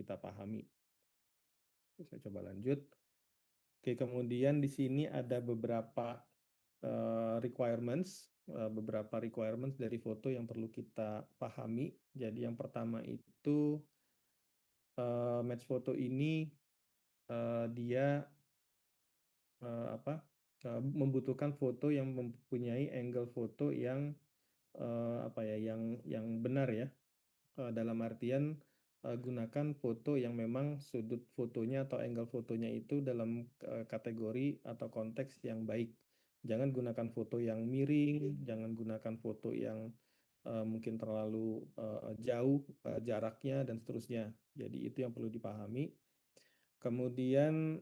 kita pahami. Saya coba lanjut. Oke, kemudian di sini ada beberapa beberapa requirements dari foto yang perlu kita pahami. Jadi yang pertama itu match foto ini dia membutuhkan foto yang mempunyai angle foto yang yang benar ya. Dalam artian gunakan foto yang memang sudut fotonya atau angle fotonya itu dalam kategori atau konteks yang baik. Jangan gunakan foto yang miring, jangan gunakan foto yang mungkin terlalu jauh jaraknya dan seterusnya. Jadi itu yang perlu dipahami. Kemudian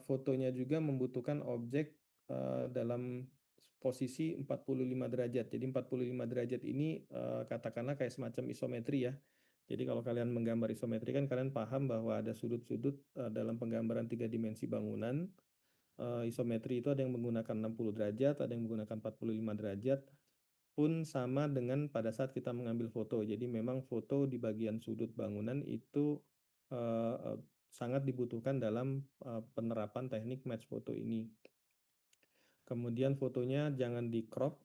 fotonya juga membutuhkan objek dalam posisi 45 derajat. Jadi 45 derajat ini katakanlah kayak semacam isometri ya. Jadi kalau kalian menggambar isometri kan kalian paham bahwa ada sudut-sudut dalam penggambaran 3 dimensi bangunan. Isometri itu ada yang menggunakan 60 derajat, ada yang menggunakan 45 derajat. Pun sama dengan pada saat kita mengambil foto. Jadi memang foto di bagian sudut bangunan itu sangat dibutuhkan dalam penerapan teknik match foto ini. Kemudian fotonya jangan di crop,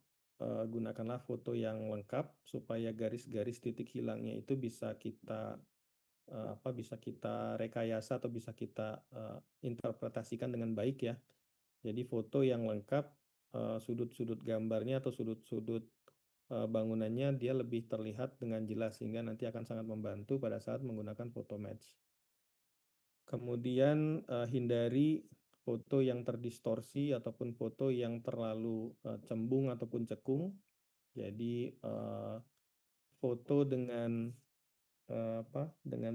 gunakanlah foto yang lengkap supaya garis-garis titik hilangnya itu bisa kita rekayasa atau bisa kita interpretasikan dengan baik ya. Jadi foto yang lengkap, sudut-sudut gambarnya atau sudut-sudut bangunannya dia lebih terlihat dengan jelas sehingga nanti akan sangat membantu pada saat menggunakan foto match. Kemudian hindari foto yang terdistorsi ataupun foto yang terlalu cembung ataupun cekung. Jadi foto dengan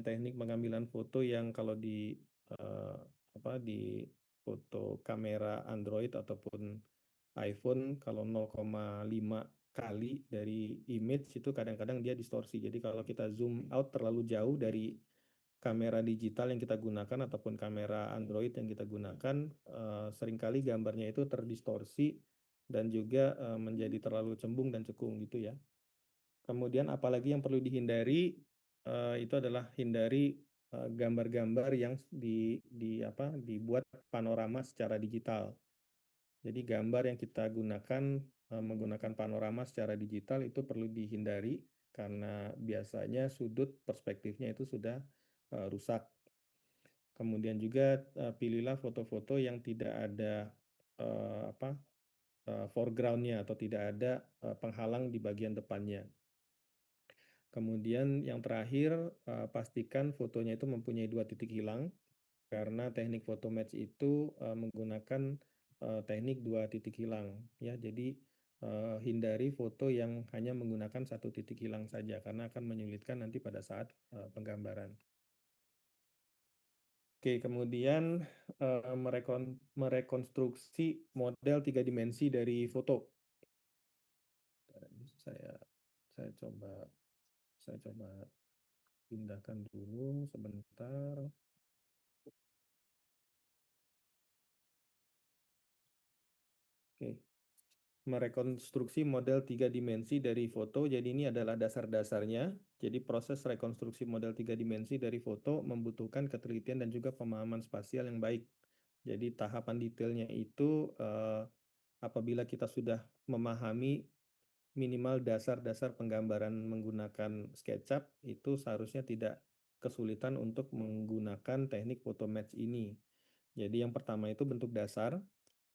teknik pengambilan foto yang kalau di foto kamera Android ataupun iPhone kalau 0,5 kali dari image itu kadang-kadang dia distorsi. Jadi kalau kita zoom out terlalu jauh dari kamera digital yang kita gunakan ataupun kamera Android yang kita gunakan, seringkali gambarnya itu terdistorsi dan juga menjadi terlalu cembung dan cekung gitu ya. Kemudian apalagi yang perlu dihindari itu adalah hindari gambar-gambar yang dibuat panorama secara digital. Jadi gambar yang kita gunakan menggunakan panorama secara digital itu perlu dihindari karena biasanya sudut perspektifnya itu sudah rusak. Kemudian juga pilihlah foto-foto yang tidak ada foreground-nya atau tidak ada penghalang di bagian depannya. Kemudian yang terakhir, pastikan fotonya itu mempunyai 2 titik hilang, karena teknik foto match itu menggunakan teknik 2 titik hilang. Ya, jadi hindari foto yang hanya menggunakan 1 titik hilang saja, karena akan menyulitkan nanti pada saat penggambaran. Oke, kemudian merekonstruksi model 3 dimensi dari foto. Saya coba pindahkan dulu sebentar. Oke. Merekonstruksi model 3 dimensi dari foto. Jadi ini adalah dasar-dasarnya. Jadi proses rekonstruksi model 3 dimensi dari foto membutuhkan ketelitian dan juga pemahaman spasial yang baik. Jadi tahapan detailnya itu apabila kita sudah memahami minimal dasar-dasar penggambaran menggunakan SketchUp, itu seharusnya tidak kesulitan untuk menggunakan teknik photo match ini. Jadi yang pertama itu bentuk dasar.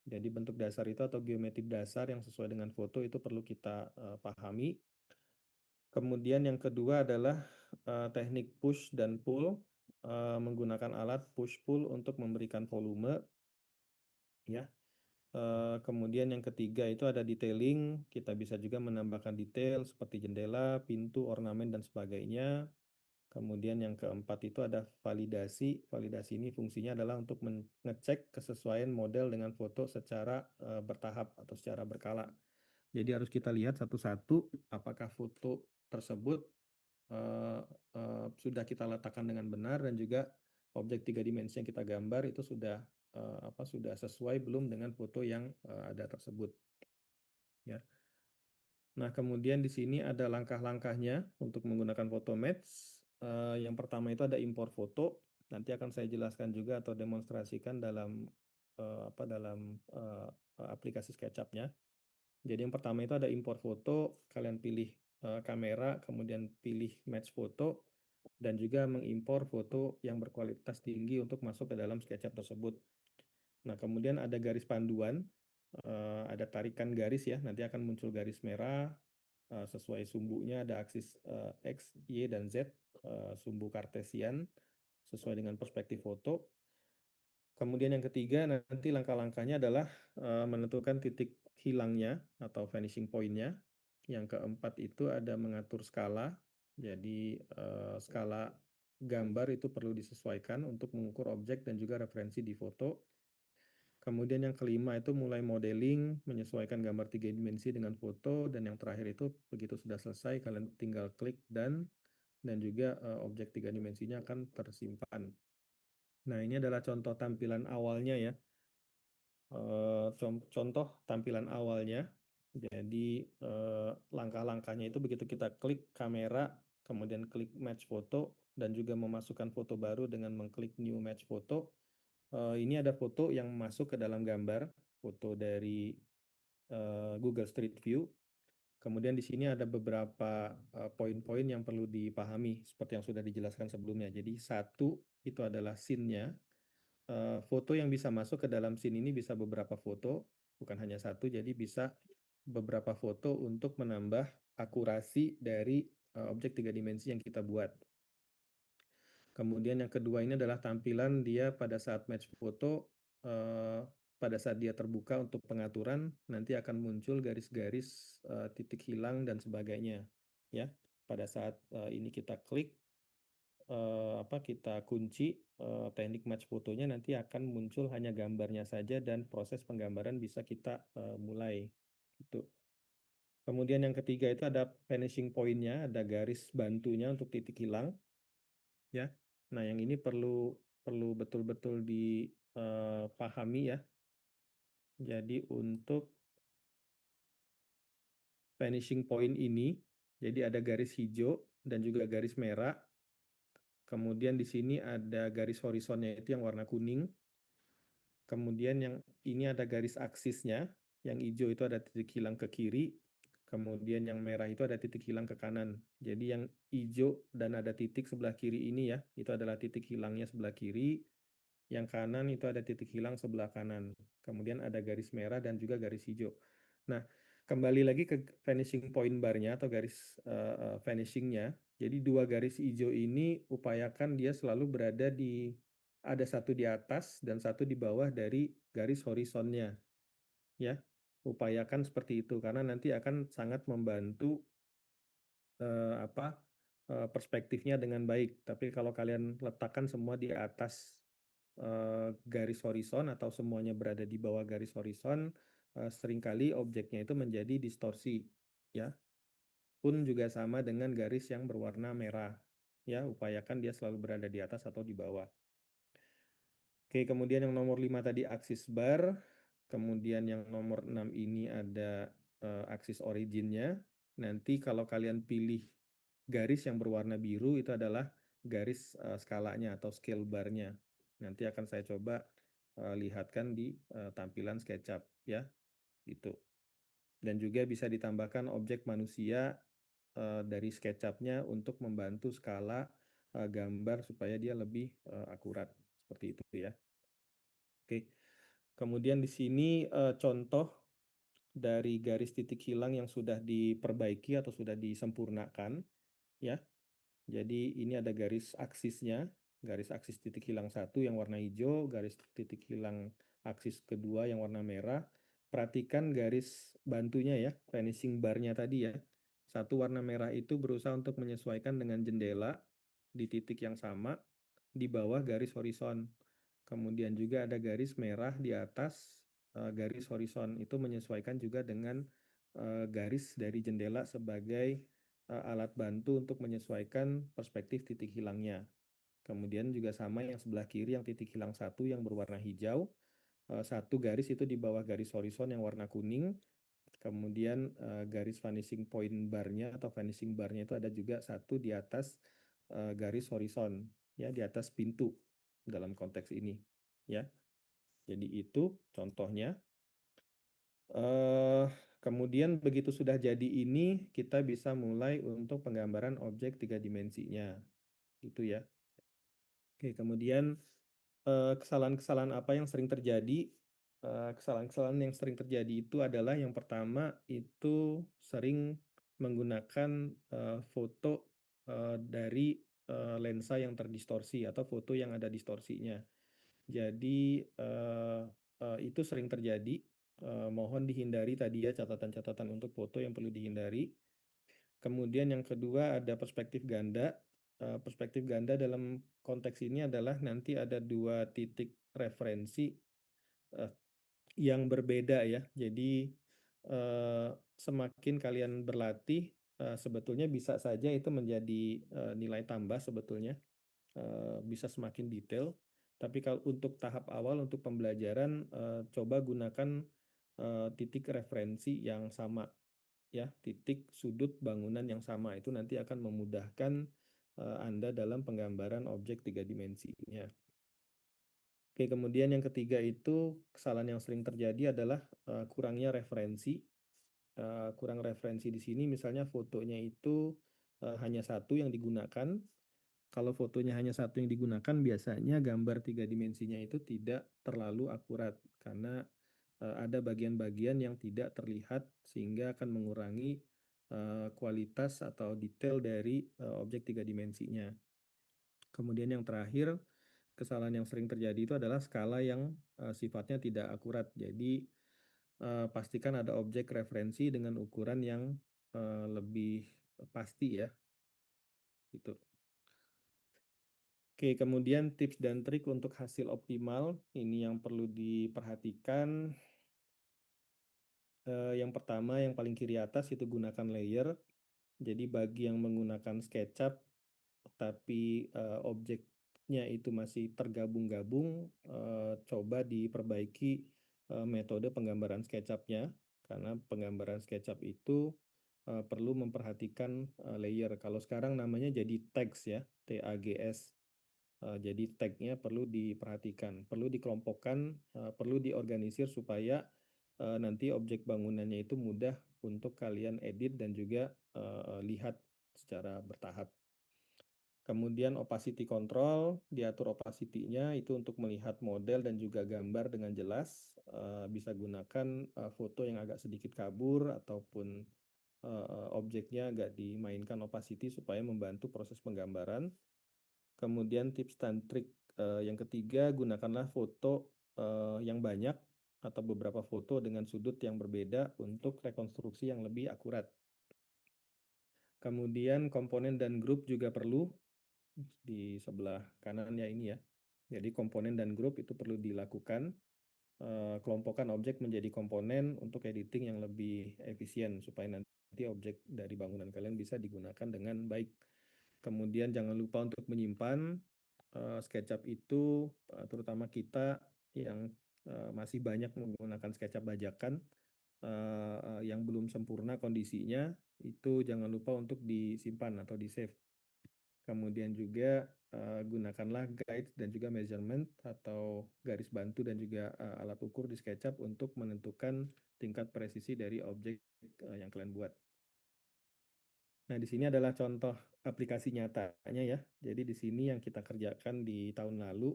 Jadi bentuk dasar itu atau geometri dasar yang sesuai dengan foto itu perlu kita pahami. Kemudian yang kedua adalah teknik push dan pull, menggunakan alat push pull untuk memberikan volume. Ya. Kemudian yang ketiga itu ada detailing, kita bisa juga menambahkan detail seperti jendela, pintu, ornamen, dan sebagainya. Kemudian yang keempat itu ada validasi. Validasi ini fungsinya adalah untuk mengecek kesesuaian model dengan foto secara bertahap atau secara berkala. Jadi harus kita lihat satu-satu apakah foto tersebut sudah kita letakkan dengan benar dan juga objek 3 dimensi yang kita gambar itu sudah sesuai belum dengan foto yang ada tersebut. Ya. Nah, kemudian di sini ada langkah-langkahnya untuk menggunakan foto match. Yang pertama itu ada impor foto. Nanti akan saya jelaskan juga atau demonstrasikan dalam aplikasi SketchUp-nya. Jadi yang pertama itu ada impor foto, kalian pilih kamera, kemudian pilih match foto, dan juga mengimpor foto yang berkualitas tinggi untuk masuk ke dalam SketchUp tersebut. Nah, kemudian ada garis panduan, ada tarikan garis ya, nanti akan muncul garis merah, sesuai sumbunya ada aksis X, Y, dan Z, sumbu kartesian, sesuai dengan perspektif foto. Kemudian yang ketiga nanti langkah-langkahnya adalah menentukan titik hilangnya atau vanishing point-nya. Yang keempat itu ada mengatur skala. Jadi skala gambar itu perlu disesuaikan untuk mengukur objek dan juga referensi di foto. Kemudian yang kelima itu mulai modeling, menyesuaikan gambar 3 dimensi dengan foto. Dan yang terakhir itu begitu sudah selesai, kalian tinggal klik dan juga objek 3 dimensinya akan tersimpan. Nah, ini adalah contoh tampilan awalnya ya. Contoh tampilan awalnya. Jadi langkah-langkahnya itu begitu kita klik kamera, kemudian klik match foto, dan juga memasukkan foto baru dengan mengklik new match foto. Ini ada foto yang masuk ke dalam gambar, foto dari Google Street View. Kemudian di sini ada beberapa poin-poin yang perlu dipahami seperti yang sudah dijelaskan sebelumnya. Jadi satu itu adalah scene-nya. Foto yang bisa masuk ke dalam scene ini bisa beberapa foto, bukan hanya satu, jadi bisa beberapa foto untuk menambah akurasi dari objek 3 dimensi yang kita buat. Kemudian yang kedua ini adalah tampilan dia pada saat match foto, pada saat dia terbuka untuk pengaturan, nanti akan muncul garis-garis titik hilang dan sebagainya. Ya, pada saat ini kita klik, kita kunci teknik match fotonya, nanti akan muncul hanya gambarnya saja dan proses penggambaran bisa kita mulai. Gitu. Kemudian yang ketiga itu ada vanishing point-nya, ada garis bantunya untuk titik hilang. Ya, nah yang ini perlu betul-betul dipahami ya. Jadi untuk vanishing point ini, jadi ada garis hijau dan juga garis merah. Kemudian di sini ada garis horizonnya itu yang warna kuning. Kemudian yang ini ada garis aksisnya, yang hijau itu ada titik hilang ke kiri, kemudian yang merah itu ada titik hilang ke kanan. Jadi yang hijau dan ada titik sebelah kiri ini ya, itu adalah titik hilangnya sebelah kiri, yang kanan itu ada titik hilang sebelah kanan. Kemudian ada garis merah dan juga garis hijau. Nah, kembali lagi ke vanishing point bar-nya atau garis vanishing-nya. Jadi dua garis hijau ini upayakan dia selalu berada ada satu di atas dan satu di bawah dari garis horizonnya. Ya, upayakan seperti itu karena nanti akan sangat membantu perspektifnya dengan baik. Tapi kalau kalian letakkan semua di atas garis horizon atau semuanya berada di bawah garis horizon, seringkali objeknya itu menjadi distorsi. Ya, pun juga sama dengan garis yang berwarna merah. Ya, upayakan dia selalu berada di atas atau di bawah. Oke, kemudian yang nomor 5 tadi aksis bar. Kemudian yang nomor 6 ini ada aksis originnya. Nanti kalau kalian pilih garis yang berwarna biru itu adalah garis skalanya atau scale bar-nya. Nanti akan saya coba lihatkan di tampilan SketchUp ya. Itu. Dan juga bisa ditambahkan objek manusia dari SketchUp-nya untuk membantu skala gambar supaya dia lebih akurat. Seperti itu ya. Oke. Kemudian di sini contoh dari garis titik hilang yang sudah diperbaiki atau sudah disempurnakan ya. Jadi ini ada garis aksisnya, garis aksis titik hilang satu yang warna hijau, garis titik hilang aksis kedua yang warna merah. Perhatikan garis bantunya ya, vanishing bar-nya tadi ya. Satu warna merah itu berusaha untuk menyesuaikan dengan jendela di titik yang sama di bawah garis horizon. Kemudian juga ada garis merah di atas garis horizon, itu menyesuaikan juga dengan garis dari jendela sebagai alat bantu untuk menyesuaikan perspektif titik hilangnya. Kemudian juga sama yang sebelah kiri yang titik hilang satu yang berwarna hijau, satu garis itu di bawah garis horizon yang warna kuning. Kemudian garis vanishing point bar-nya atau vanishing bar-nya itu ada juga satu di atas garis horizon ya di atas pintu dalam konteks ini ya. Jadi itu contohnya. Kemudian begitu sudah jadi ini, kita bisa mulai untuk penggambaran objek 3 dimensinya gitu ya. Oke, kemudian kesalahan-kesalahan apa yang sering terjadi? Kesalahan-kesalahan yang sering terjadi itu adalah yang pertama itu sering menggunakan foto dari lensa yang terdistorsi atau foto yang ada distorsinya. Jadi itu sering terjadi. Mohon dihindari tadi ya catatan-catatan untuk foto yang perlu dihindari. Kemudian yang kedua ada perspektif ganda. Perspektif ganda dalam konteks ini adalah nanti ada 2 titik referensi eh, yang berbeda ya. Jadi semakin kalian berlatih, sebetulnya bisa saja itu menjadi nilai tambah sebetulnya, bisa semakin detail. Tapi kalau untuk tahap awal untuk pembelajaran, coba gunakan titik referensi yang sama ya, titik sudut bangunan yang sama itu nanti akan memudahkan Anda dalam penggambaran objek 3 dimensinya. Oke, kemudian yang ketiga itu kesalahan yang sering terjadi adalah kurangnya referensi. Kurang referensi di sini misalnya fotonya itu hanya satu yang digunakan. Kalau fotonya hanya satu yang digunakan, biasanya gambar 3 dimensinya itu tidak terlalu akurat karena ada bagian-bagian yang tidak terlihat sehingga akan mengurangi kualitas atau detail dari objek 3 dimensinya. Kemudian yang terakhir, kesalahan yang sering terjadi itu adalah skala yang sifatnya tidak akurat. Jadi pastikan ada objek referensi dengan ukuran yang lebih pasti ya. Gitu. Oke, kemudian tips dan trik untuk hasil optimal ini yang perlu diperhatikan. Yang pertama, yang paling kiri atas itu gunakan layer. Jadi bagi yang menggunakan SketchUp tapi objeknya itu masih tergabung-gabung, coba diperbaiki metode penggambaran SketchUp-nya karena penggambaran SketchUp itu perlu memperhatikan layer. Kalau sekarang namanya jadi tags ya, TAGS. Jadi tag-nya perlu diperhatikan, perlu dikelompokkan, perlu diorganisir supaya nanti objek bangunannya itu mudah untuk kalian edit dan juga lihat secara bertahap. Kemudian opacity control, diatur opacity-nya itu untuk melihat model dan juga gambar dengan jelas. Bisa gunakan foto yang agak sedikit kabur ataupun objeknya agak dimainkan opacity supaya membantu proses penggambaran. Kemudian tips dan trik yang ketiga, gunakanlah foto yang banyak atau beberapa foto dengan sudut yang berbeda untuk rekonstruksi yang lebih akurat. Kemudian komponen dan grup juga perlu di sebelah kanan ya ini ya. Jadi komponen dan grup itu perlu dilakukan. Kelompokkan objek menjadi komponen untuk editing yang lebih efisien supaya nanti objek dari bangunan kalian bisa digunakan dengan baik. Kemudian jangan lupa untuk menyimpan SketchUp itu, terutama kita yang masih banyak menggunakan SketchUp bajakan yang belum sempurna kondisinya, itu jangan lupa untuk disimpan atau di-save. Kemudian juga gunakanlah guide dan juga measurement atau garis bantu dan juga alat ukur di SketchUp untuk menentukan tingkat presisi dari objek yang kalian buat. Nah, di sini adalah contoh aplikasi nyatanya ya. Jadi di sini yang kita kerjakan di tahun lalu,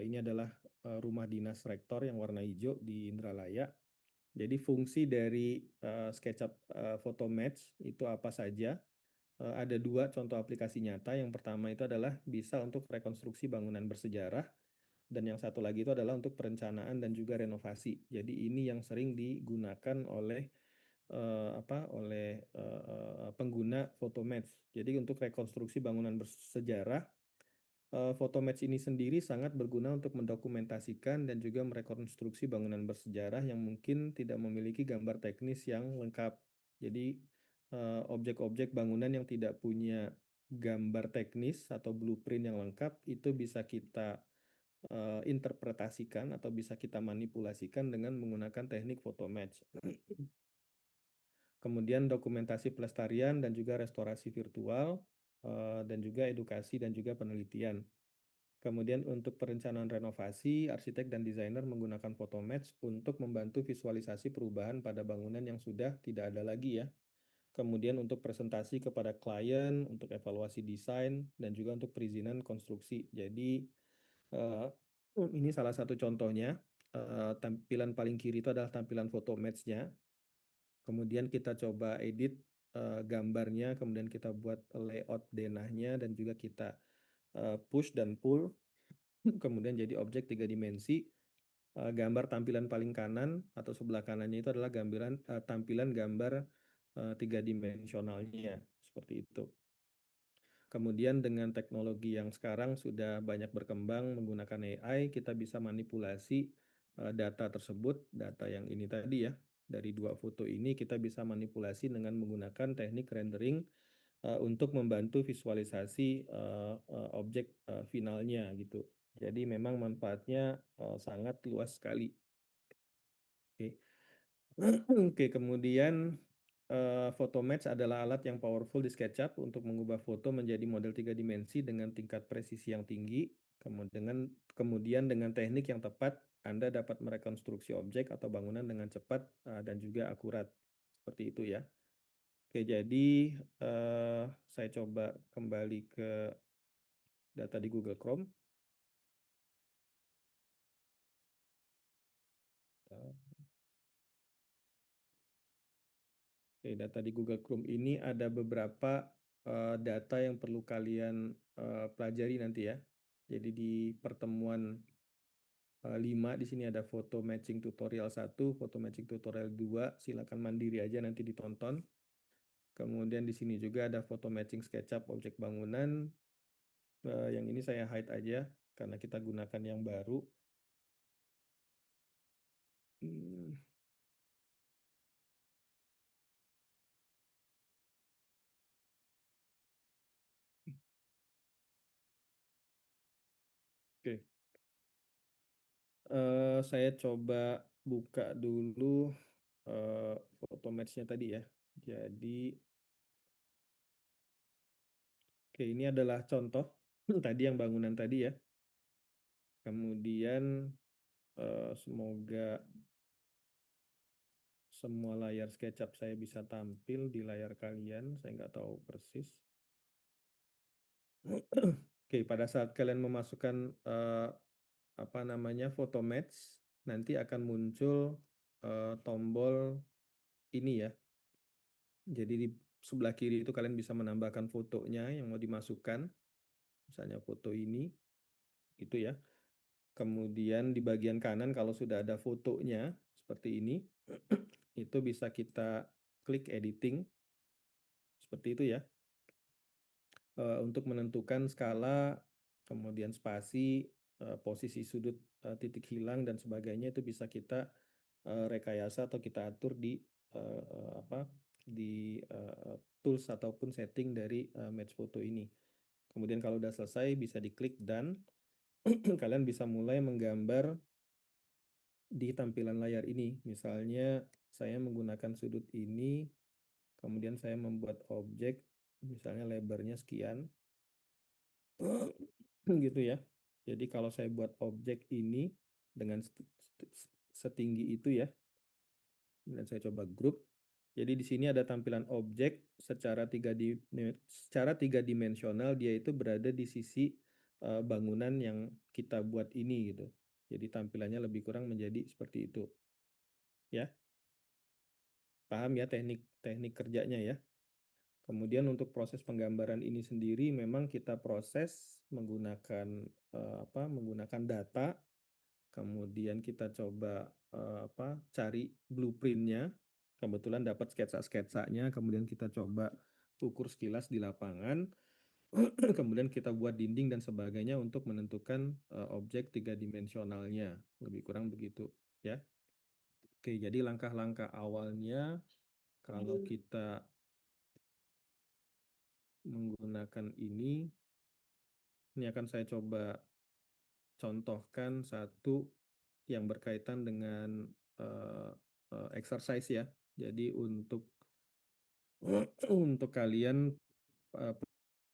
ini adalah rumah dinas rektor yang warna hijau di Indralaya. Jadi fungsi dari SketchUp Photo Match itu apa saja? Ada 2 contoh aplikasi nyata. Yang pertama itu adalah bisa untuk rekonstruksi bangunan bersejarah, dan yang satu lagi itu adalah untuk perencanaan dan juga renovasi. Jadi ini yang sering digunakan oleh pengguna Photomatch. Jadi untuk rekonstruksi bangunan bersejarah, Photomatch ini sendiri sangat berguna untuk mendokumentasikan dan juga merekonstruksi bangunan bersejarah yang mungkin tidak memiliki gambar teknis yang lengkap. Jadi objek-objek bangunan yang tidak punya gambar teknis atau blueprint yang lengkap itu bisa kita interpretasikan atau bisa kita manipulasikan dengan menggunakan teknik Photomatch. Kemudian dokumentasi pelestarian dan juga restorasi virtual. dan juga edukasi dan juga penelitian. Kemudian untuk perencanaan renovasi, arsitek dan desainer menggunakan photomatch untuk membantu visualisasi perubahan pada bangunan yang sudah tidak ada lagi ya. Kemudian untuk presentasi kepada klien, untuk evaluasi desain, dan juga untuk perizinan konstruksi. Jadi eh, ini salah satu contohnya. Tampilan paling kiri itu adalah tampilan foto match-nya. Kemudian kita coba edit gambarnya, kemudian kita buat layout denahnya, dan juga kita push dan pull. Kemudian jadi objek tiga dimensi. Gambar tampilan paling kanan atau sebelah kanannya itu adalah tampilan gambar tiga dimensionalnya seperti itu. Kemudian dengan teknologi yang sekarang sudah banyak berkembang menggunakan AI, kita bisa manipulasi data tersebut, data yang ini tadi ya, dari dua foto ini kita bisa manipulasi dengan menggunakan teknik rendering untuk membantu visualisasi objek finalnya gitu. Jadi memang manfaatnya sangat luas sekali. Oke. Oke, kemudian Photomatch adalah alat yang powerful di SketchUp untuk mengubah foto menjadi model tiga dimensi dengan tingkat presisi yang tinggi. Kemudian dengan teknik yang tepat, Anda dapat merekonstruksi objek atau bangunan dengan cepat dan juga akurat. Seperti itu ya. Oke, jadi saya coba kembali ke data di Google Chrome. Oke, data di Google Chrome ini ada beberapa data yang perlu kalian pelajari nanti ya. Jadi di pertemuan 5 di sini ada foto matching tutorial 1, foto matching tutorial 2, silakan mandiri aja nanti ditonton. Kemudian di sini juga ada foto matching SketchUp objek bangunan. Yang ini saya hide aja karena kita gunakan yang baru. Hmm, Oke. Saya coba buka dulu foto match-nya tadi ya. Jadi, oke, ini adalah contoh tadi yang bangunan tadi ya. Kemudian semoga semua layar SketchUp saya bisa tampil di layar kalian. Saya nggak tahu persis. Oke, pada saat kalian memasukkan apa namanya foto match, nanti akan muncul tombol ini ya. Jadi di sebelah kiri itu kalian bisa menambahkan fotonya yang mau dimasukkan. Misalnya foto ini, itu ya. Kemudian di bagian kanan kalau sudah ada fotonya seperti ini, itu bisa kita klik editing seperti itu ya. Untuk menentukan skala, kemudian spasi, posisi sudut titik hilang dan sebagainya itu bisa kita rekayasa atau kita atur di apa di tools ataupun setting dari match foto ini. Kemudian kalau udah selesai bisa diklik dan kalian bisa mulai menggambar di tampilan layar ini. Misalnya saya menggunakan sudut ini, kemudian saya membuat objek, misalnya lebarnya sekian, gitu ya. Jadi kalau saya buat objek ini dengan setinggi itu ya, dan saya coba grup. Jadi di sini ada tampilan objek secara tiga dimensional, dia itu berada di sisi bangunan yang kita buat ini gitu. Jadi tampilannya lebih kurang menjadi seperti itu. Ya, paham ya teknik kerjanya ya. Kemudian untuk proses penggambaran ini sendiri memang kita proses menggunakan menggunakan data. Kemudian kita coba cari blueprintnya. Kebetulan dapat sketsa-sketsanya, kemudian kita coba ukur sekilas di lapangan. Kemudian kita buat dinding dan sebagainya untuk menentukan objek tiga dimensionalnya. Lebih kurang begitu ya. Oke, jadi langkah-langkah awalnya kalau kita menggunakan ini akan saya coba contohkan satu yang berkaitan dengan exercise ya. Jadi untuk untuk kalian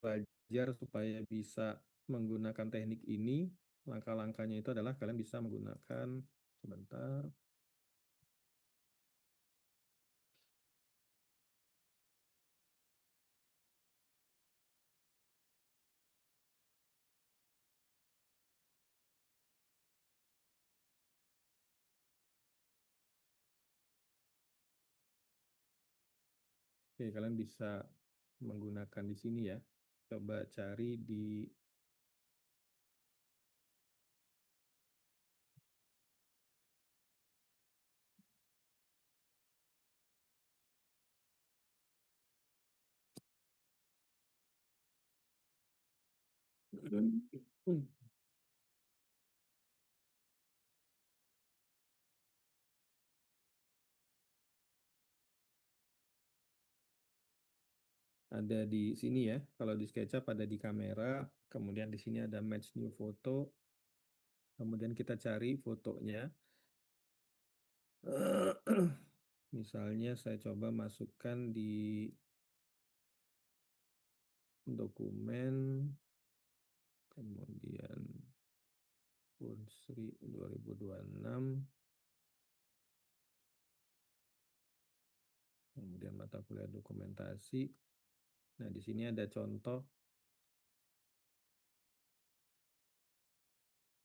belajar supaya bisa menggunakan teknik ini, langkah-langkahnya itu adalah kalian bisa menggunakan, sebentar. Oke, kalian bisa menggunakan di sini ya. Coba cari di ada di sini ya. Kalau di SketchUp ada di kamera, kemudian di sini ada match new photo, kemudian kita cari fotonya. Misalnya saya coba masukkan di dokumen, kemudian Unsri 2026, kemudian mata kuliah dokumentasi. Nah, di sini ada contoh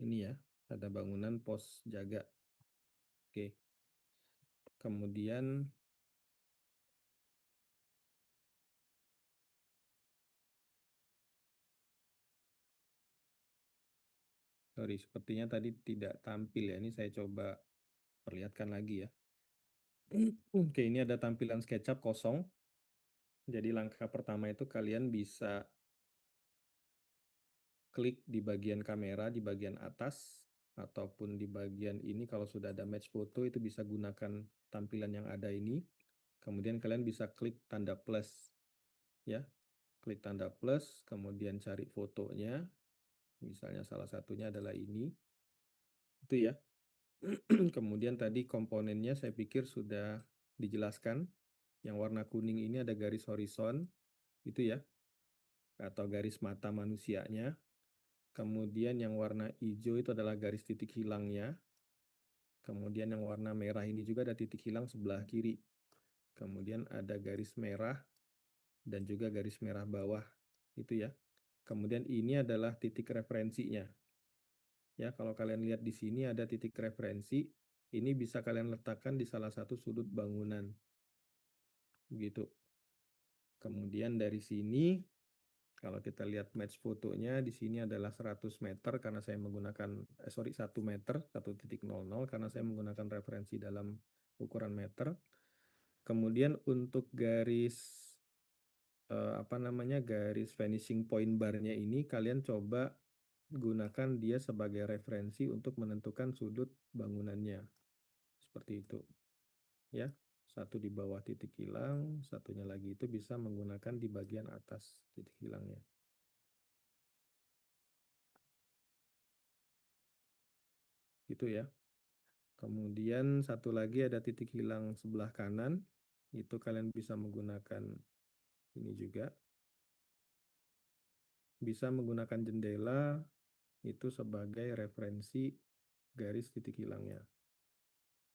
ini ya, ada bangunan pos jaga. Oke. Kemudian sorry, sepertinya tadi tidak tampil ya. Ini saya coba perlihatkan lagi ya. Oke, ini ada tampilan SketchUp kosong. Jadi langkah pertama itu kalian bisa klik di bagian kamera di bagian atas ataupun di bagian ini kalau sudah ada match foto itu bisa gunakan tampilan yang ada ini. Kemudian kalian bisa klik tanda plus ya. Klik tanda plus, kemudian cari fotonya. Misalnya salah satunya adalah ini. Itu ya. Kemudian tadi komponennya saya pikir sudah dijelaskan. Yang warna kuning ini ada garis horizon, itu ya, atau garis mata manusianya. Kemudian yang warna hijau itu adalah garis titik hilangnya. Kemudian yang warna merah ini juga ada titik hilang sebelah kiri. Kemudian ada garis merah dan juga garis merah bawah, itu ya. Kemudian ini adalah titik referensinya. Ya, kalau kalian lihat di sini ada titik referensi, ini bisa kalian letakkan di salah satu sudut bangunan. Begitu. Kemudian dari sini, kalau kita lihat match fotonya, di sini adalah 100 meter karena saya menggunakan, 1 meter, 1.00 karena saya menggunakan referensi dalam ukuran meter. Kemudian untuk garis, apa namanya, garis finishing point barnya ini, kalian coba gunakan dia sebagai referensi untuk menentukan sudut bangunannya. Seperti itu. Ya, satu di bawah titik hilang, satunya lagi itu bisa menggunakan di bagian atas titik hilangnya. Gitu ya. Kemudian satu lagi ada titik hilang sebelah kanan, itu kalian bisa menggunakan ini juga. Bisa menggunakan jendela itu sebagai referensi garis titik hilangnya.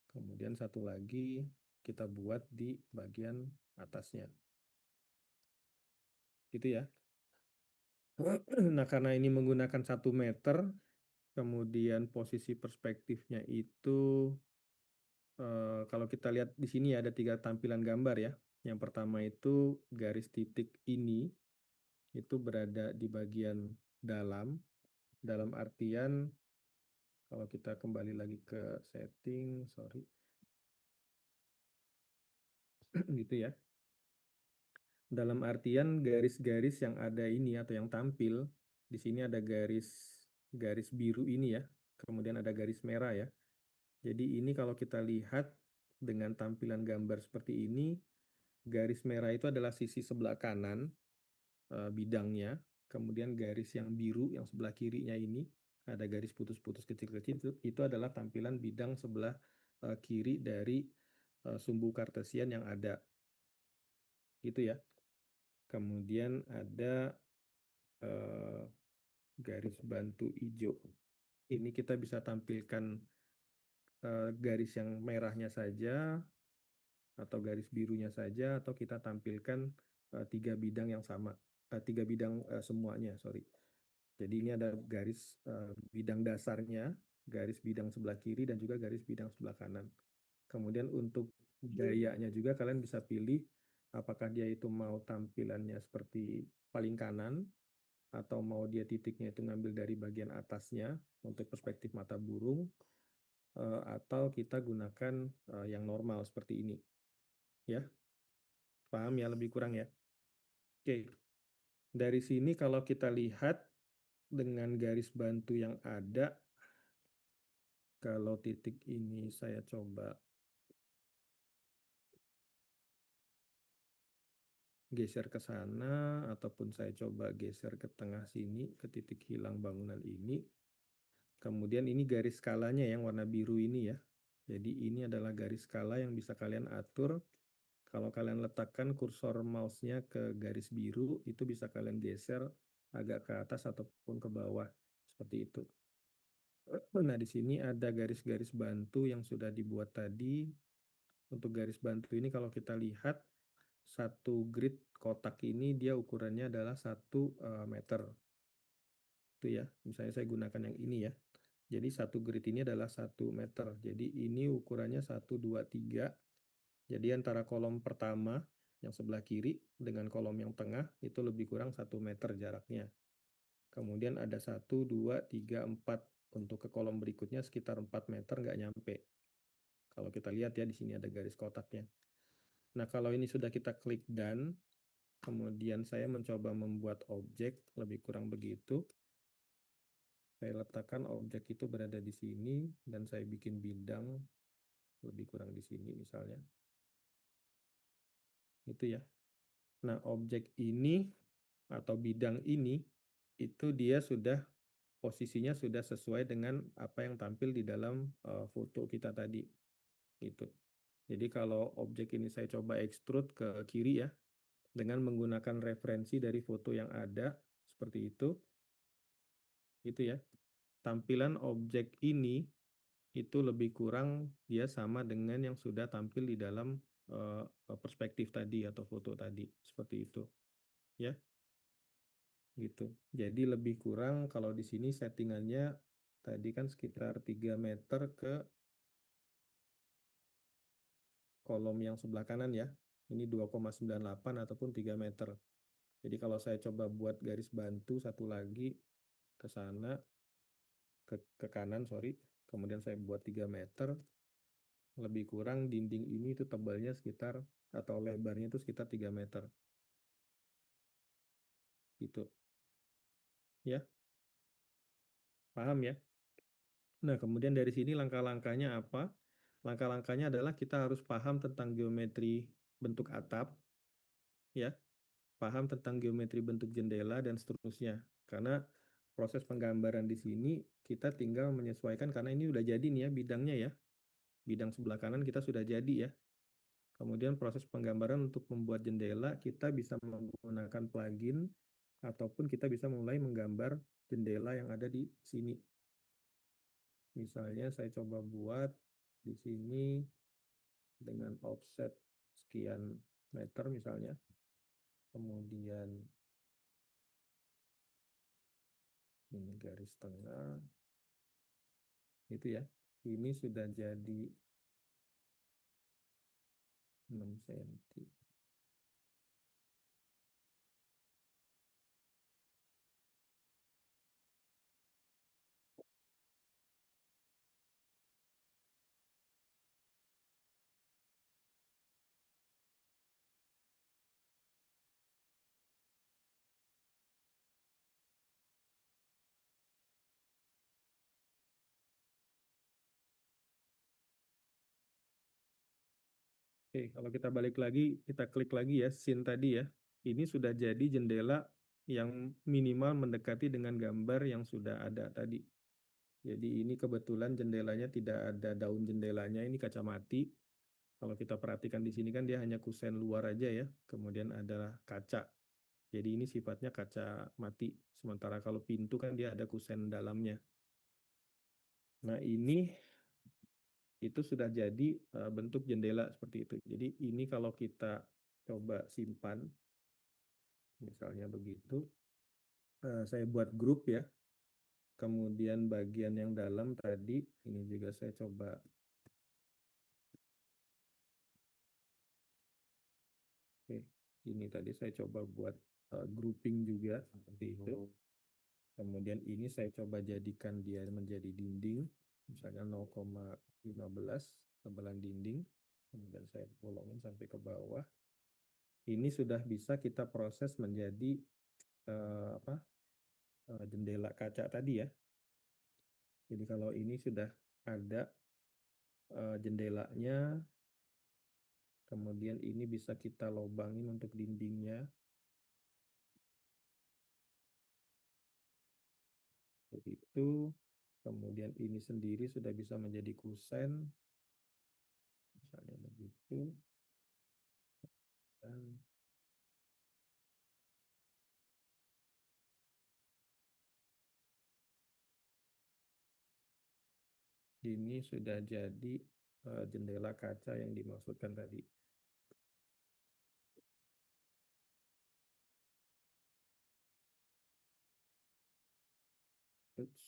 Kemudian satu lagi kita buat di bagian atasnya. Gitu ya. Nah, karena ini menggunakan 1 meter, kemudian posisi perspektifnya itu kalau kita lihat di sini ada 3 tampilan gambar ya. Yang pertama itu garis titik ini itu berada di bagian dalam artian kalau kita kembali lagi ke setting, sorry, gitu ya. Dalam artian garis-garis yang ada ini atau yang tampil di sini ada garis biru ini ya, kemudian ada garis merah ya. Jadi ini kalau kita lihat dengan tampilan gambar seperti ini, garis merah itu adalah sisi sebelah kanan bidangnya, kemudian garis yang biru yang sebelah kirinya ini ada garis putus-putus kecil-kecil itu adalah tampilan bidang sebelah kiri dari sumbu kartesian yang ada. Gitu ya. Kemudian ada eh, garis bantu hijau. Ini kita bisa tampilkan garis yang merahnya saja atau garis birunya saja, atau kita tampilkan tiga bidang yang sama, tiga bidang semuanya, sorry. Jadi ini ada garis bidang dasarnya, garis bidang sebelah kiri, dan juga garis bidang sebelah kanan. Kemudian untuk gayanya juga kalian bisa pilih apakah dia itu mau tampilannya seperti paling kanan, atau mau dia titiknya itu ngambil dari bagian atasnya untuk perspektif mata burung, atau kita gunakan yang normal seperti ini. Ya, paham ya lebih kurang ya? Oke, dari sini kalau kita lihat dengan garis bantu yang ada, kalau titik ini saya coba geser ke sana, ataupun saya coba geser ke tengah sini, ke titik hilang bangunan ini. Kemudian ini garis skalanya yang warna biru ini ya. Jadi ini adalah garis skala yang bisa kalian atur. Kalau kalian letakkan kursor mouse-nya ke garis biru, itu bisa kalian geser agak ke atas ataupun ke bawah. Seperti itu. Nah, di sini ada garis-garis bantu yang sudah dibuat tadi. Untuk garis bantu ini kalau kita lihat, satu grid kotak ini dia ukurannya adalah 1 meter. Itu ya, misalnya saya gunakan yang ini ya. Jadi satu grid ini adalah 1 meter. Jadi ini ukurannya 1, 2, 3. Jadi antara kolom pertama yang sebelah kiri dengan kolom yang tengah itu lebih kurang 1 meter jaraknya. Kemudian ada 1, 2, 3, 4. Untuk ke kolom berikutnya sekitar 4 meter nggak nyampe. Kalau kita lihat ya di sini ada garis kotaknya. Nah, kalau ini sudah kita klik done, kemudian saya mencoba membuat objek lebih kurang begitu. Saya letakkan objek itu berada di sini dan saya bikin bidang lebih kurang di sini misalnya. Itu ya. Nah, objek ini atau bidang ini itu dia sudah posisinya sudah sesuai dengan apa yang tampil di dalam foto kita tadi. Gitu. Jadi kalau objek ini saya coba extrude ke kiri ya, dengan menggunakan referensi dari foto yang ada seperti itu ya. Tampilan objek ini itu lebih kurang dia sama dengan yang sudah tampil di dalam perspektif tadi atau foto tadi seperti itu ya, gitu. Jadi lebih kurang kalau di sini settingannya tadi kan sekitar 3 meter ke kolom yang sebelah kanan ya. Ini 2,98 ataupun 3 meter. Jadi kalau saya coba buat garis bantu satu lagi ke sana, ke kanan, sorry. Kemudian saya buat 3 meter, lebih kurang dinding ini itu tebalnya sekitar, atau lebarnya itu sekitar 3 meter. Gitu. Ya, paham ya? Nah, kemudian dari sini langkah-langkahnya apa? Langkah-langkahnya adalah kita harus paham tentang geometri bentuk atap, ya. Paham tentang geometri bentuk jendela dan seterusnya. Karena proses penggambaran di sini kita tinggal menyesuaikan, karena ini udah jadi nih ya bidangnya ya. Bidang sebelah kanan kita sudah jadi ya. Kemudian proses penggambaran untuk membuat jendela kita bisa menggunakan plugin ataupun kita bisa mulai menggambar jendela yang ada di sini. Misalnya saya coba buat di sini dengan offset sekian meter misalnya. Kemudian ini garis tengah. Itu ya. Ini sudah jadi 6 cm. Oke, kalau kita balik lagi, kita klik lagi ya, scene tadi ya. Ini sudah jadi jendela yang minimal mendekati dengan gambar yang sudah ada tadi. Jadi ini kebetulan jendelanya tidak ada daun jendelanya, ini kaca mati. Kalau kita perhatikan di sini kan dia hanya kusen luar aja ya, kemudian ada kaca. Jadi ini sifatnya kaca mati. Sementara kalau pintu kan dia ada kusen dalamnya. Nah ini itu sudah jadi bentuk jendela seperti itu. Jadi ini kalau kita coba simpan, misalnya begitu, saya buat grup ya. Kemudian bagian yang dalam tadi, ini juga saya coba. Oke, ini tadi saya coba buat grouping juga seperti itu. Kemudian ini saya coba jadikan dia menjadi dinding, misalnya 0,15 tebalan dinding. Kemudian saya bolongin sampai ke bawah. Ini sudah bisa kita proses menjadi jendela kaca tadi ya. Jadi kalau ini sudah ada jendelanya, kemudian ini bisa kita lobangin untuk dindingnya. Begitu. Kemudian ini sendiri sudah bisa menjadi kusen. Misalnya begitu. Dan ini sudah jadi jendela kaca yang dimaksudkan tadi. Ups.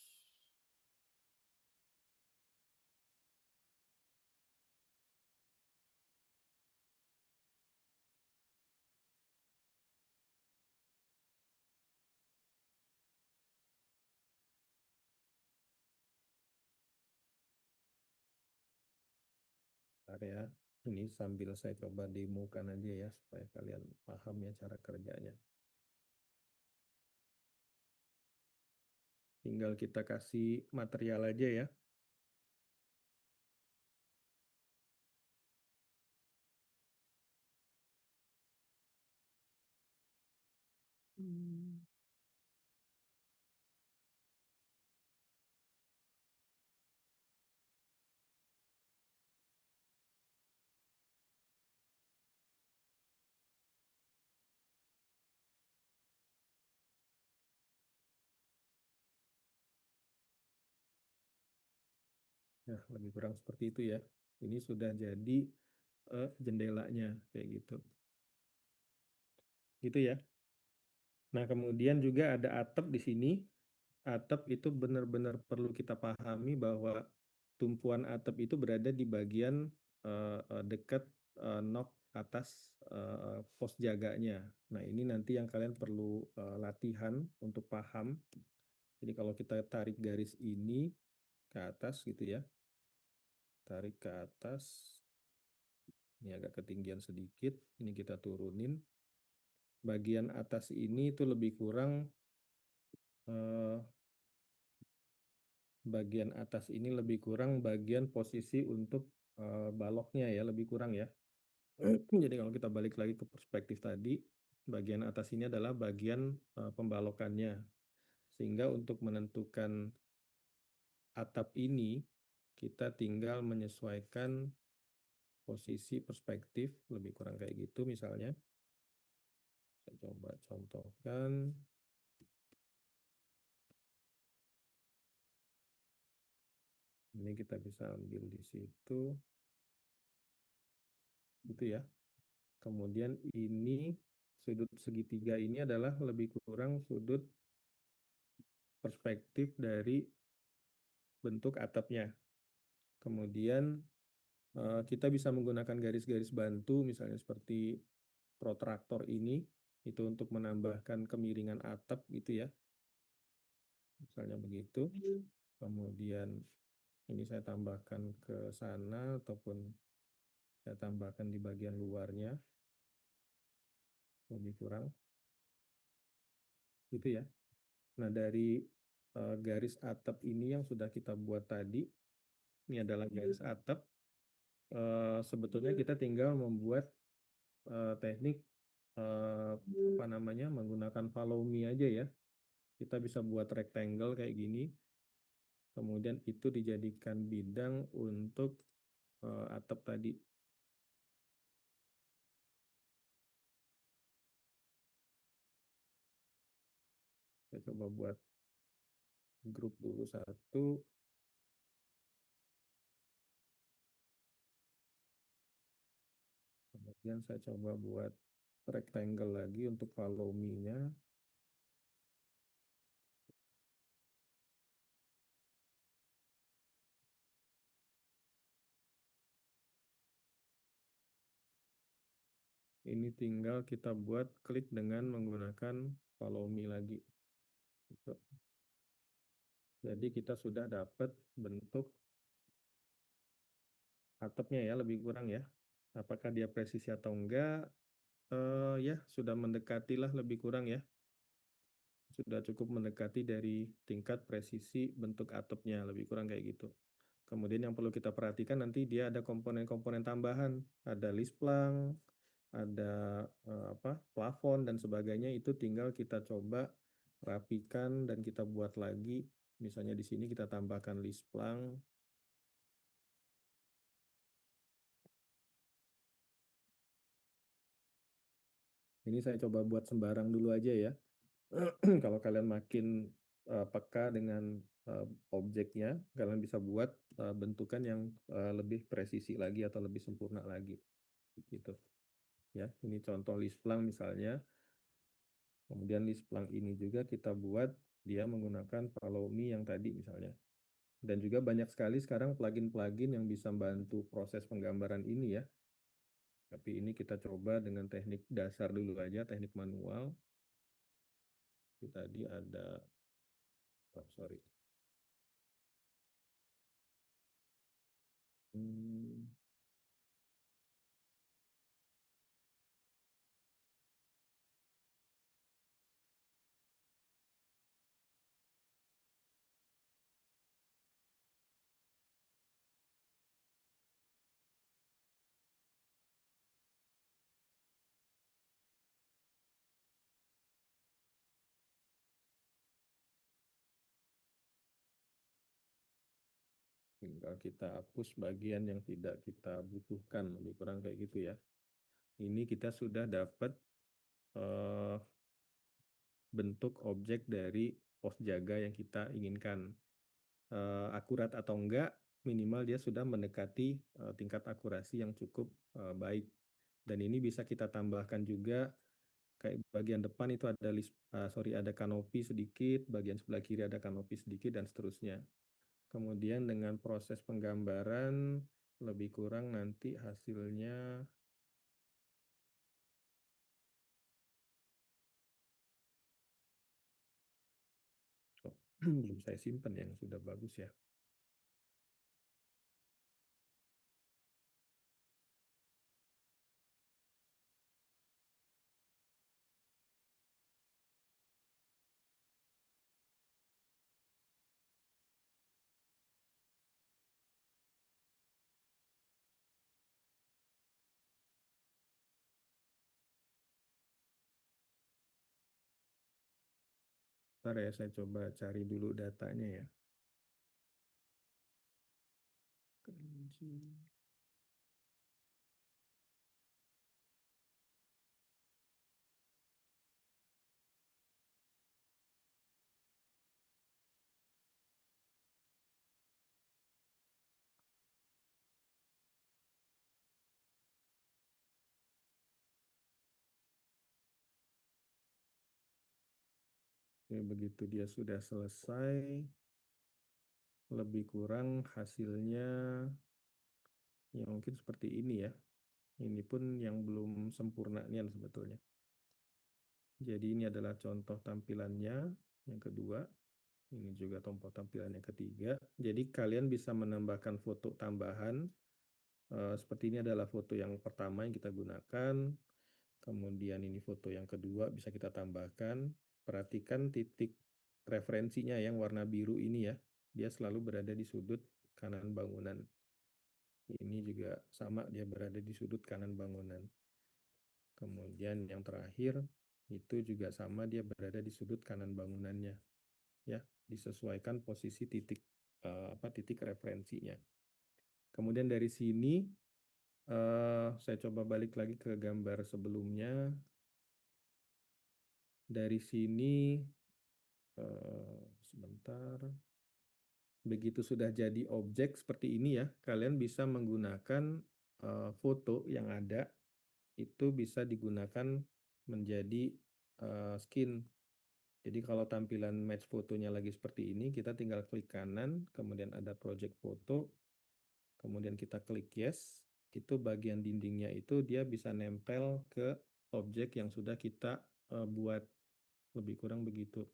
Bentar ya. Ini sambil saya coba demokan aja ya, supaya kalian paham ya cara kerjanya. Tinggal kita kasih material aja ya. Hmm. Nah, lebih kurang seperti itu ya. Ini sudah jadi jendelanya kayak gitu. Gitu ya. Nah, kemudian juga ada atap di sini. Atap itu benar-benar perlu kita pahami bahwa tumpuan atap itu berada di bagian dekat nok atas pos jaganya. Nah, ini nanti yang kalian perlu latihan untuk paham. Jadi kalau kita tarik garis ini ke atas gitu ya, tarik ke atas, ini agak ketinggian sedikit, ini kita turunin. Bagian atas ini itu lebih kurang eh, bagian atas ini lebih kurang bagian posisi untuk baloknya ya, lebih kurang ya. Jadi kalau kita balik lagi ke perspektif tadi, bagian atas ini adalah bagian pembalokannya. Sehingga untuk menentukan atap ini, kita tinggal menyesuaikan posisi perspektif, lebih kurang kayak gitu misalnya. Saya coba contohkan. Ini kita bisa ambil di situ, gitu ya. Kemudian ini sudut segitiga ini adalah lebih kurang sudut perspektif dari bentuk atapnya. Kemudian kita bisa menggunakan garis-garis bantu misalnya seperti protraktor ini itu untuk menambahkan kemiringan atap gitu ya. Misalnya begitu. Kemudian ini saya tambahkan ke sana ataupun saya tambahkan di bagian luarnya lebih kurang gitu ya. Nah, dari garis atap ini yang sudah kita buat tadi, ini adalah garis atap. Sebetulnya kita tinggal membuat teknik apa namanya menggunakan follow me aja ya. Kita bisa buat rectangle kayak gini, kemudian itu dijadikan bidang untuk atap tadi. coba buat grup dulu satu. Kemudian saya coba buat rectangle lagi untuk follow me-nya. Ini tinggal kita buat klik dengan menggunakan follow me lagi. Gitu. Jadi kita sudah dapat bentuk atapnya ya, lebih kurang ya. Apakah dia presisi atau enggak? Ya, sudah mendekati lah lebih kurang ya. Sudah cukup mendekati dari tingkat presisi bentuk atapnya, lebih kurang kayak gitu. Kemudian yang perlu kita perhatikan nanti dia ada komponen-komponen tambahan, ada lisplang, ada plafon dan sebagainya, itu tinggal kita coba rapikan dan kita buat lagi. Misalnya di sini kita tambahkan lisplang. Ini saya coba buat sembarang dulu aja ya. Kalau kalian makin peka dengan objeknya, kalian bisa buat bentukan yang lebih presisi lagi atau lebih sempurna lagi. Gitu. Ya, ini contoh lisplang misalnya. Kemudian lisplang ini juga kita buat dia menggunakan follow me yang tadi misalnya. Dan juga banyak sekali sekarang plugin-plugin yang bisa membantu proses penggambaran ini ya. Tapi ini kita coba dengan teknik dasar dulu aja, teknik manual. Tadi ada, oh, sorry. Hmm, tinggal kita hapus bagian yang tidak kita butuhkan, lebih kurang kayak gitu ya. Ini kita sudah dapat eh, bentuk objek dari pos jaga yang kita inginkan. Akurat atau enggak, minimal dia sudah mendekati tingkat akurasi yang cukup baik. Dan ini bisa kita tambahkan juga kayak bagian depan itu ada ada kanopi sedikit, bagian sebelah kiri ada kanopi sedikit dan seterusnya. Kemudian dengan proses penggambaran lebih kurang nanti hasilnya oh, belum saya simpan yang sudah bagus ya. Ntar ya saya coba cari dulu datanya ya. Ya, begitu dia sudah selesai, lebih kurang hasilnya ya mungkin seperti ini ya. Ini pun yang belum sempurnanya sebetulnya. Jadi ini adalah contoh tampilannya yang kedua. Ini juga contoh tampilan yang ketiga. Jadi kalian bisa menambahkan foto tambahan. Seperti ini adalah foto yang pertama yang kita gunakan. Kemudian ini foto yang kedua bisa kita tambahkan. Perhatikan titik referensinya yang warna biru ini ya. Dia selalu berada di sudut kanan bangunan. Ini juga sama, dia berada di sudut kanan bangunan. Kemudian yang terakhir itu juga sama, dia berada di sudut kanan bangunannya. Ya, disesuaikan posisi titik titik referensinya. Kemudian dari sini saya coba balik lagi ke gambar sebelumnya. Dari sini Sebentar. Begitu sudah jadi objek seperti ini ya, kalian bisa menggunakan foto yang ada, itu bisa digunakan menjadi skin. Jadi kalau tampilan match fotonya lagi seperti ini, kita tinggal klik kanan, kemudian ada project foto, kemudian kita klik yes, itu bagian dindingnya itu dia bisa nempel ke objek yang sudah kita buat, lebih kurang begitu.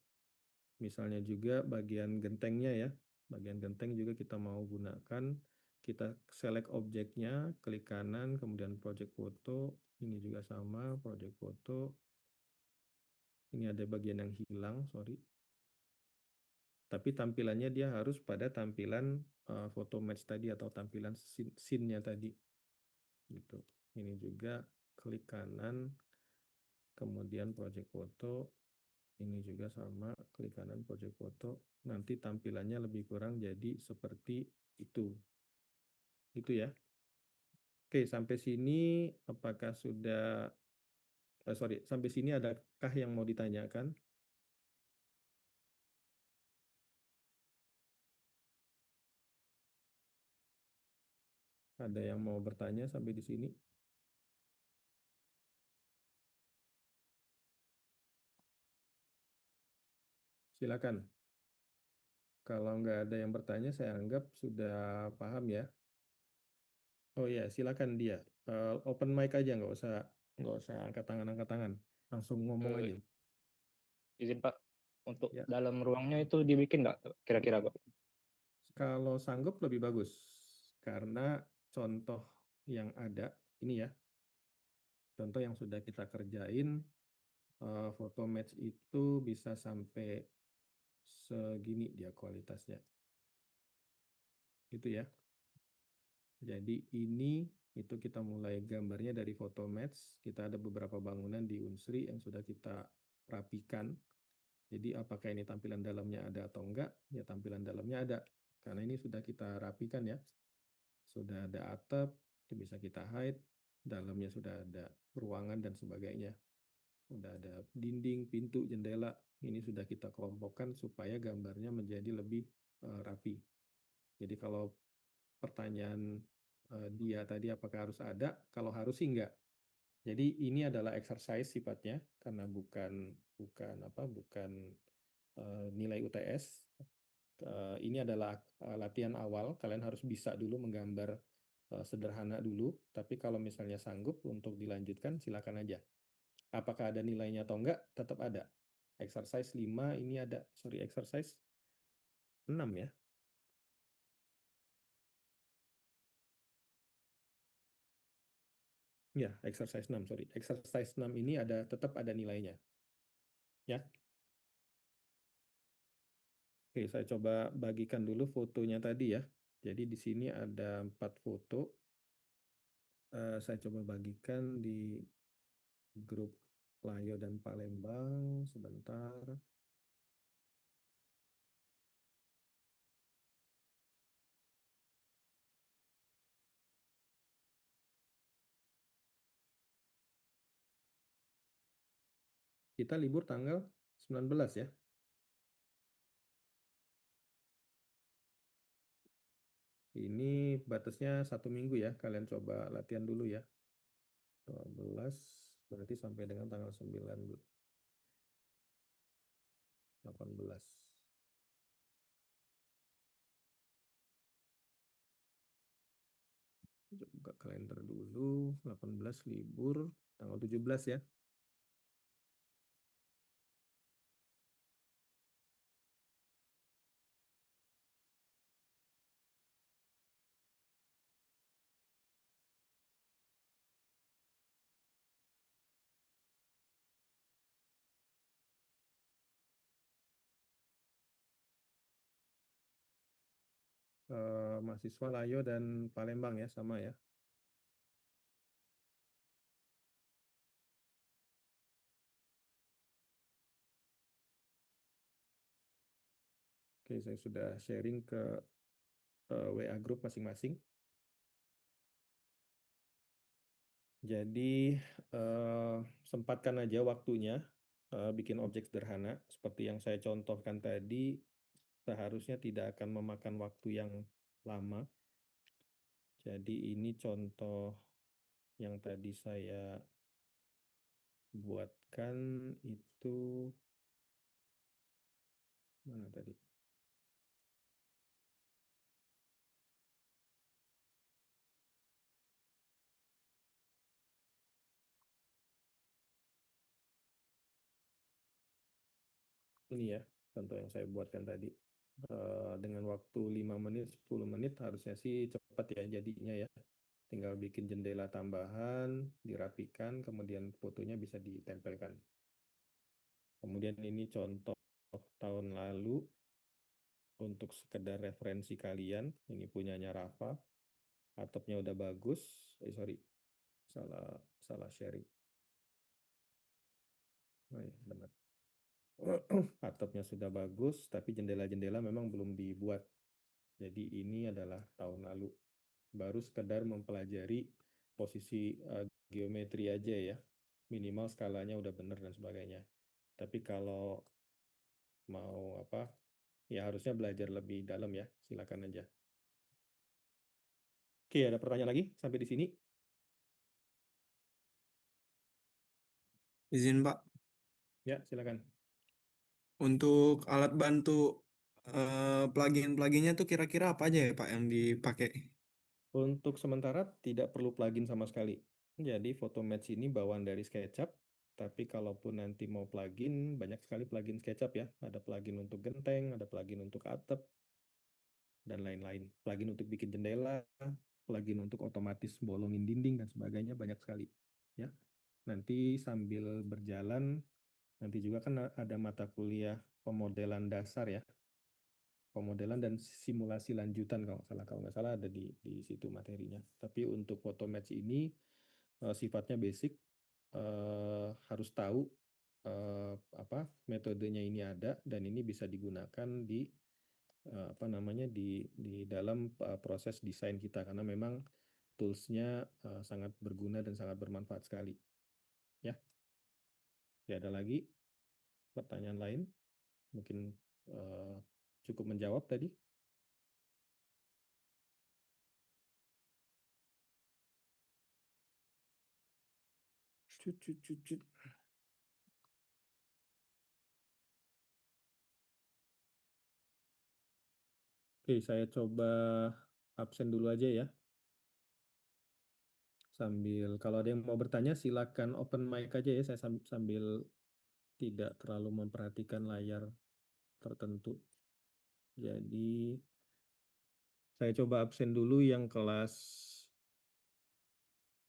Misalnya juga bagian gentengnya ya, bagian genteng juga kita mau gunakan, kita select objeknya, klik kanan, kemudian project foto, ini juga sama, project foto, ini ada bagian yang hilang, sorry. Tapi tampilannya dia harus pada tampilan foto match tadi atau tampilan scene-nya tadi. Gitu. Ini juga klik kanan, kemudian project foto, ini juga sama, klik kanan project foto, nanti tampilannya lebih kurang jadi seperti itu. Gitu ya. Oke, sampai sini apakah sudah, sorry, sampai sini adakah yang mau ditanyakan? Ada yang mau bertanya sampai di sini? Silakan. Kalau nggak ada yang bertanya, saya anggap sudah paham ya. Oh iya, silakan dia. Open mic aja, nggak usah angkat tangan. Langsung ngomong aja. Eh, izin Pak, untuk Ya, dalam ruangnya itu dibikin nggak kira-kira Pak? kalau sanggup lebih bagus karena contoh yang ada ini ya, contoh yang sudah kita kerjain, foto match itu bisa sampai segini dia kualitasnya. Gitu ya. Jadi ini itu kita mulai gambarnya dari foto match. Kita ada beberapa bangunan di Unsri yang sudah kita rapikan. Jadi apakah ini tampilan dalamnya ada atau enggak? Ya tampilan dalamnya ada. Karena ini sudah kita rapikan ya. Sudah ada atap, itu bisa kita hide. Dalamnya sudah ada ruangan dan sebagainya. Sudah ada dinding, pintu, jendela. Ini sudah kita kelompokkan supaya gambarnya menjadi lebih rapi. Jadi kalau pertanyaan dia tadi apakah harus ada? Kalau harus sih enggak. Jadi ini adalah exercise sifatnya karena bukan nilai UTS. Ini adalah latihan awal. Kalian harus bisa dulu menggambar sederhana dulu. Tapi kalau misalnya sanggup untuk dilanjutkan, silakan aja. Apakah ada nilainya atau enggak? Tetap ada. Exercise 5 ini ada, sorry, exercise 6 ya. Ya, exercise 6, sorry. Exercise 6 ini tetap ada nilainya. Ya. Oke, saya coba bagikan dulu fotonya tadi ya. Jadi di sini ada 4 foto. Saya coba bagikan di grup Layo dan Palembang. Sebentar. Kita libur tanggal 19 ya. Ini batasnya 1 minggu ya. Kalian coba latihan dulu ya. 12 berarti sampai dengan tanggal 9, 18. Buka kalender dulu. 18 libur. Tanggal 17 ya. Mahasiswa Layo dan Palembang ya, sama ya. Oke, saya sudah sharing ke WA grup masing-masing. Jadi sempatkan aja waktunya bikin objek sederhana seperti yang saya contohkan tadi, seharusnya tidak akan memakan waktu yang lama. Jadi ini contoh yang tadi saya buatkan itu mana tadi? Ini ya, contoh yang saya buatkan tadi. Dengan waktu 5 menit, 10 menit harusnya sih cepat ya jadinya ya. Tinggal bikin jendela tambahan, dirapikan, kemudian fotonya bisa ditempelkan. Kemudian ini contoh tahun lalu untuk sekedar referensi kalian. Ini punyanya Rafa. Atapnya udah bagus. Sorry, salah sharing. Oh ya, benar. Atapnya sudah bagus, tapi jendela-jendela memang belum dibuat. Jadi ini adalah tahun lalu. Baru sekedar mempelajari posisi geometri aja ya. Minimal skalanya udah benar dan sebagainya. Tapi kalau mau apa, ya harusnya belajar lebih dalam ya. Silakan aja. Oke, ada pertanyaan lagi sampai di sini? Izin Pak, Ya, silakan. untuk alat bantu plugin-pluginnya tuh kira-kira apa aja ya Pak yang dipakai? Untuk sementara tidak perlu plugin sama sekali. Jadi Photomatch ini bawaan dari SketchUp, tapi kalaupun nanti mau plugin, banyak sekali plugin SketchUp ya. Ada plugin untuk genteng, ada plugin untuk atap, dan lain-lain. Plugin untuk bikin jendela, plugin untuk otomatis bolongin dinding dan sebagainya banyak sekali. Ya, nanti sambil berjalan, nanti juga kan ada mata kuliah pemodelan dasar ya, pemodelan dan simulasi lanjutan kalau nggak salah ada di situ materinya. Tapi untuk Photomatch ini sifatnya basic, harus tahu apa metodenya ini ada dan ini bisa digunakan di apa namanya di dalam proses desain kita karena memang toolsnya sangat berguna dan sangat bermanfaat sekali. Ya, ya ada lagi pertanyaan lain? Mungkin cukup menjawab tadi. Cut, cut, cut, cut. Oke, saya coba absen dulu aja ya. Sambil kalau ada yang mau bertanya silakan open mic aja ya. Saya sambil tidak terlalu memperhatikan layar tertentu. Jadi saya coba absen dulu yang kelas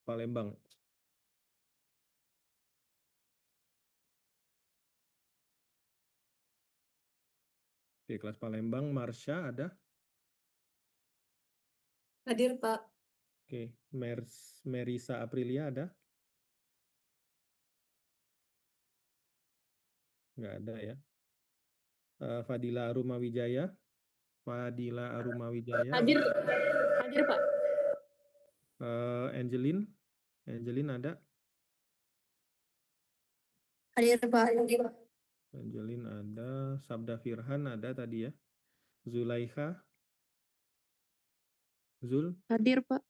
Palembang. Oke, kelas Palembang, Marsha ada? Hadir, Pak. Oke, Merisa Aprilia ada? Nggak ada ya. Fadila Arumawijaya? Fadila Arumawijaya Hadir, ada? hadir, Pak. Angelin? Angelin ada? Hadir, Pak. Angelin ada. Sabda Firhan ada tadi ya. Zulaikha? Zul? Hadir, Pak.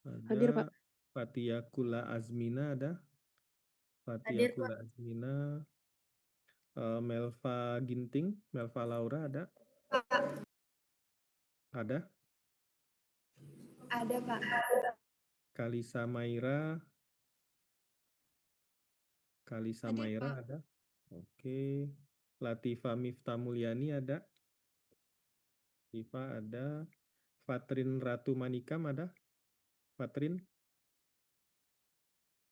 Ada. Hadir, Pak. Fatia Kula Azmina ada? Fatia Hadir, Kula Azmina. Melva Ginting? Melva Laura ada? Ada? Ada, Pak. Kalisa Maira? Kalisa Hadir, Maira Pak. ada? Oke. Latifa Mifta Mulyani ada? Latifa ada. Fatrin Ratu Manikam ada? Fatrin?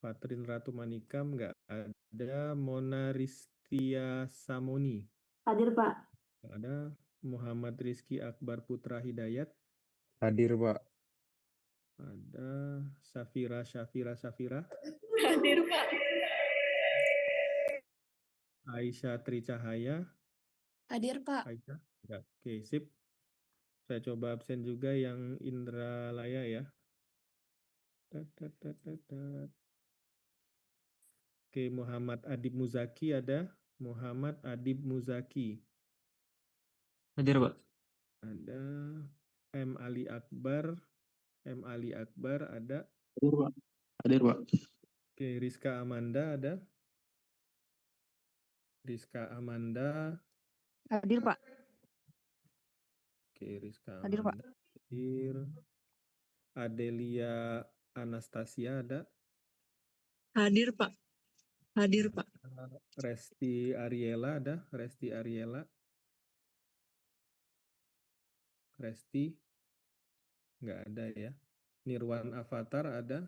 Fatrin Ratu Manikam nggak ada. Mona Ristia Samoni Hadir, Pak. nggak ada. Muhammad Rizky Akbar Putra Hidayat Hadir, Pak. ada. Safira Hadir, Pak. Aisyah Tricahaya Hadir, Pak. Aisyah ya, oke sip. Saya coba absen juga yang Indra Laya ya. Tat, tat, tat, tat, tat. Oke, Muhammad Adib Muzaki ada. Muhammad Adib Muzaki. Hadir, Pak. Ada. M. Ali Akbar. M. Ali Akbar ada. Hadir, Pak. Hadir, Pak. Oke, Rizka Amanda ada. Rizka Amanda. Hadir, Pak. Oke, Rizka Hadir, Pak. Amanda. Hadir. Adelia Anastasia ada. Hadir, Pak. Hadir, Pak. Resti Ariela ada. Resti Ariela. Resti. Nggak ada ya. Nirwan Avatar ada.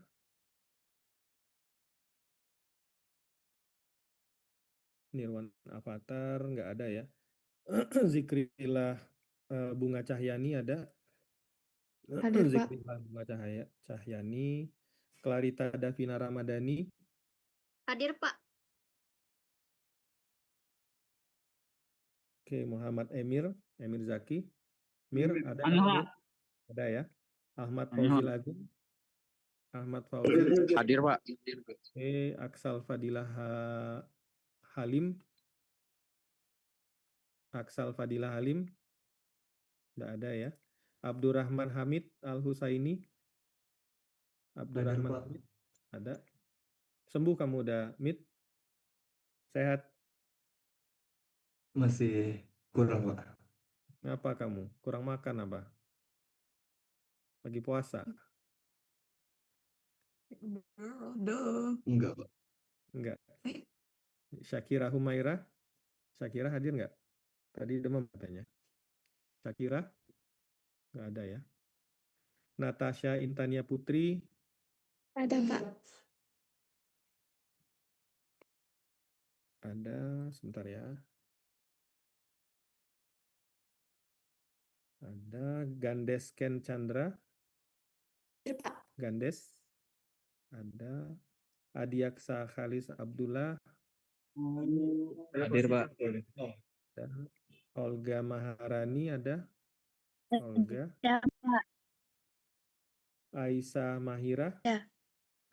Nirwan Avatar nggak ada ya. Zikrillah Bunga Cahyani ada. Hadir, Pak. Zikrillah Bunga Cahyani. Clarita Davina Ramadhani. Hadir, Pak. Oke, Muhammad Emir Zaki. Mir ada Ada, nggak, Pak. Mir? Ada ya. Ahmad Ada, Fauzi Pak. Lagun. Ahmad Fauzi. Hadir, Pak. Oke, Aksal Fadilah Halim. Aksal Fadilah Halim. Nggak ada ya. Abdurrahman Hamid Al-Husaini. Abdurrahman Pak. Hamid. Ada. Sembuh kamu udah, Mid? Sehat? Masih kurang, Pak. Ngapa kamu? Kurang makan apa? Lagi puasa? Enggak, Pak. Enggak. Syakira Humaira? Syakira hadir nggak? Tadi demam katanya. Syakira? Nggak ada ya. Natasha Intania Putri? Ada, Pak. Ada, sebentar ya. Ada Gandes Ken Chandra? Hadir, Pak. Gandes? Ada. Adiaksa Khalis Abdullah? Hadir, Pak. Ada. Olga Maharani ada? Olga. Ya, Pak. Aisyah Mahira?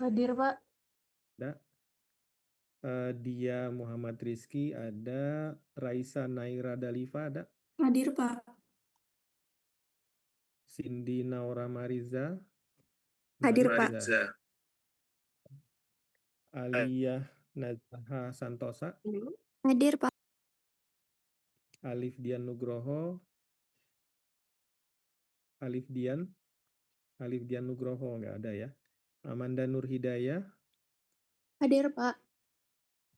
Hadir, Pak. Ada. Dia Muhammad Rizky ada. Raisa Naira Dalifa ada. Hadir, Pak. Cindy Naura Mariza. Hadir, Mariza. Pak. Aliyah Nazaha Santosa. Hadir, Pak. Alif Dian Nugroho. Alif Dian Nugroho nggak ada ya. Amanda Nur Hidayah. Hadir, Pak.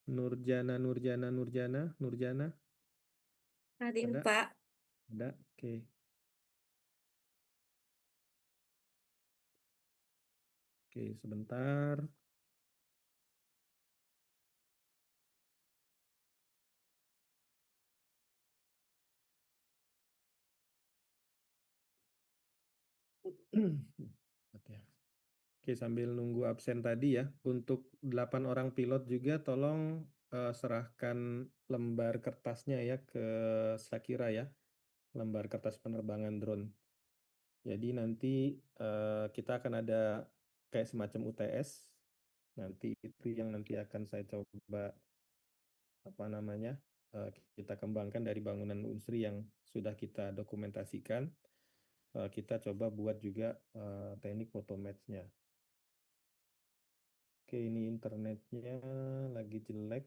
Nurjana. Hadir, Ada? Pak. Ada. Oke. Oke, sebentar. Oke. Oke, sambil nunggu absen tadi ya. Untuk 8 orang pilot juga tolong serahkan lembar kertasnya ya ke Sakira ya. Lembar kertas penerbangan drone. Jadi nanti kita akan ada kayak semacam UTS. Nanti itu yang nanti akan saya coba kita kembangkan dari bangunan Unsri yang sudah kita dokumentasikan. Kita coba buat juga teknik photomatch-nya. Oke, ini internetnya lagi jelek.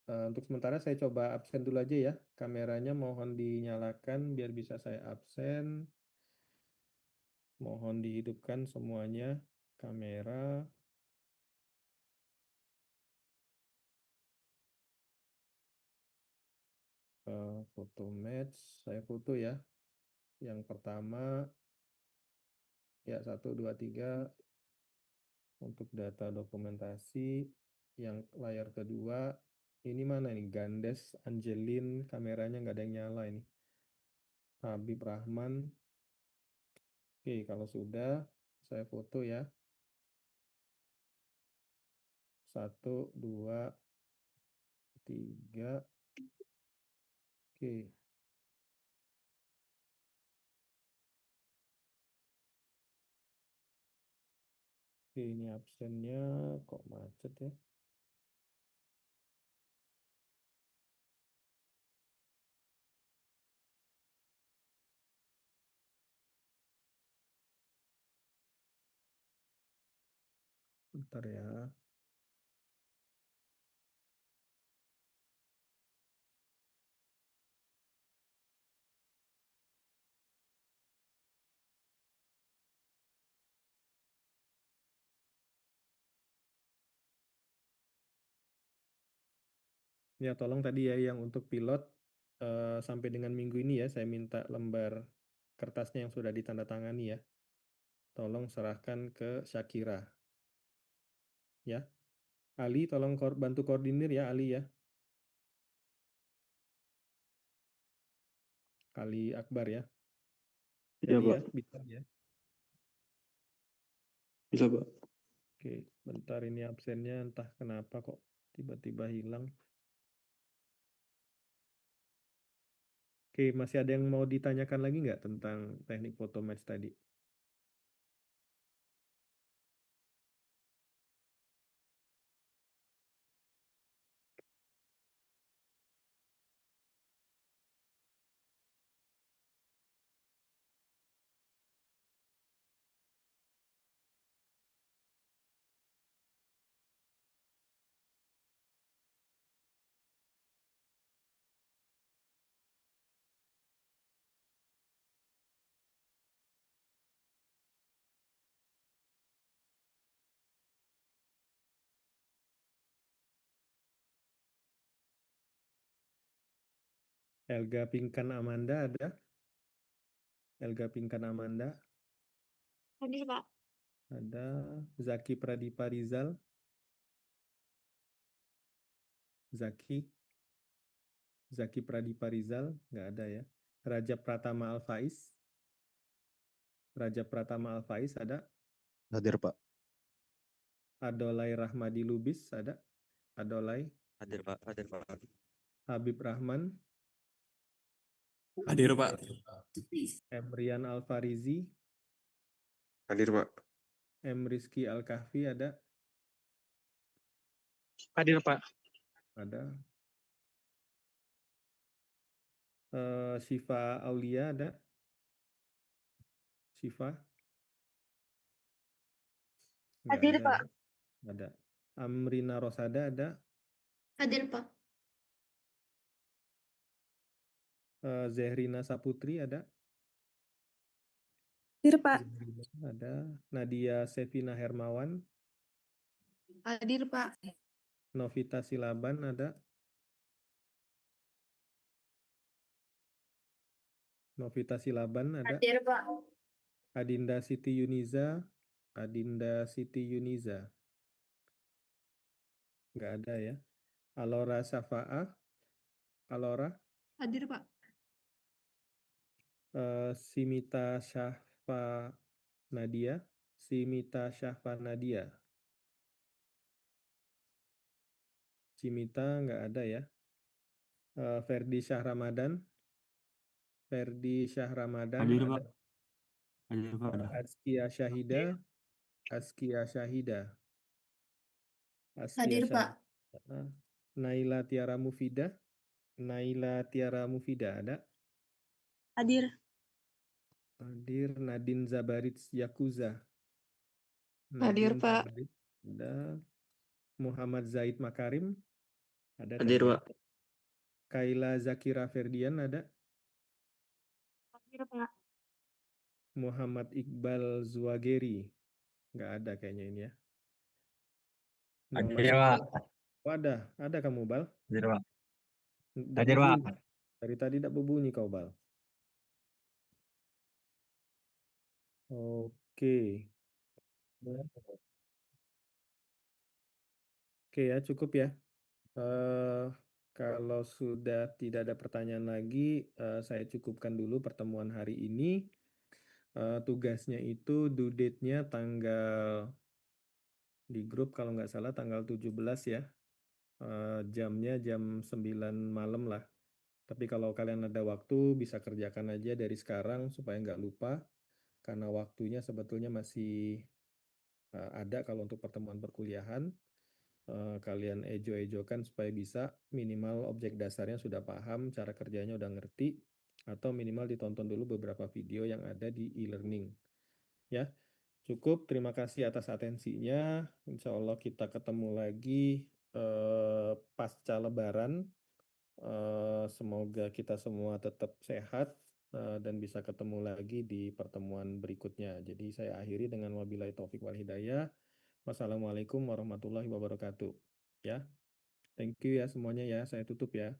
Untuk sementara saya coba absen dulu aja ya. Kameranya mohon dinyalakan biar bisa saya absen. Mohon dihidupkan semuanya. Kamera. Foto match. Saya foto ya. Yang pertama. Ya, 1, 2, 3. Untuk data dokumentasi. Yang layar kedua. Ini mana nih? Gandes, Angelin. Kameranya nggak ada yang nyala ini. Habib Rahman. Oke, kalau sudah, saya foto ya. 1, 2, 3. Oke. Oke, ini absennya kok macet ya. Bentar ya. Ya, tolong tadi ya yang untuk pilot sampai dengan minggu ini ya, saya minta lembar kertasnya yang sudah ditandatangani ya. Tolong serahkan ke Syakira. Ya. Ali, tolong bantu koordinir ya, Ali ya. Ali Akbar ya. Iya, Jadi Pak. ya, bisa ya. Bisa, Pak. Oke, bentar ini absennya entah kenapa kok tiba-tiba hilang. Oke, masih ada yang mau ditanyakan lagi nggak tentang teknik foto match tadi? Elga Pinkan Amanda ada? Elga Pinkan Amanda Hadir, Pak. ada. Zaki Pradipa Rizal. Zaki Pradipa Rizal nggak ada ya. Raja Pratama Alfaiz. Raja Pratama Alfaiz ada. Hadir, Pak. Adolai Rahmadi Lubis ada. Adolai. Hadir, Pak. Hadir, Pak. Habib Rahman. Hadir, Pak. Emrian Alfarizi. Hadir, Pak. M. Rizky Al-Kahfi ada. Hadir, Pak. Ada. Syifa Aulia ada. Syifa. Nggak Hadir, ada Pak. ya. Ada. Amrina Rosada ada. Hadir, Pak. Zehrina Saputri ada. Hadir, Pak. Zehrina ada. Nadia Sevina Hermawan. Hadir, Pak. Novita Silaban ada. Novita Silaban ada. Hadir, Pak. Adinda Siti Yuniza. Adinda Siti Yuniza. Nggak ada ya. Alora Syafa'ah. Alora. Hadir, Pak. Simita Syahfa Nadia. Simita Syahfa Nadia. Cimita nggak ada ya. Ferdi Syah Ramadan. Ferdi Syah Ramadan Hadir, ada. Pak. Hadir, Pak. Ada. Askia Syahida. Askia Syahida. Askia Hadir, Pak. Syahida. Naila Tiara Mufida. Naila Tiara Mufida ada. Hadir. Hadir. Nadine Zabarits Yakuza. Hadir, Nadine Pak. Zabarits ada. Muhammad Zaid Makarim ada Hadir, tadi. Pak. Kaila Zakira Ferdian ada. Hadir, Pak. Muhammad Iqbal Zuwageri nggak ada kayaknya ini ya. Muhammad Hadir, Pak. Iqbal. Oh, ada kamu Bal. Hadir, Pak. Nggak Hadir, Pak. berbunyi. Dari tadi tidak berbunyi kau Bal. Oke. Oke ya, cukup ya. Kalau sudah tidak ada pertanyaan lagi, saya cukupkan dulu pertemuan hari ini. Tugasnya itu due date-nya tanggal di grup kalau nggak salah tanggal 17 ya. Jamnya jam 9 malam lah. Tapi kalau kalian ada waktu bisa kerjakan aja dari sekarang supaya nggak lupa. Karena waktunya sebetulnya masih ada kalau untuk pertemuan perkuliahan. Kalian ejo-ejokan supaya bisa minimal objek dasarnya sudah paham, cara kerjanya udah ngerti, atau minimal ditonton dulu beberapa video yang ada di e-learning. Ya, Cukup, terima kasih atas atensinya. Insya Allah kita ketemu lagi pasca Lebaran. Semoga kita semua tetap sehat dan bisa ketemu lagi di pertemuan berikutnya. Jadi saya akhiri dengan wabillahi taufik wal hidayah. Wassalamualaikum warahmatullahi wabarakatuh. Ya, thank you ya semuanya ya. Saya tutup ya.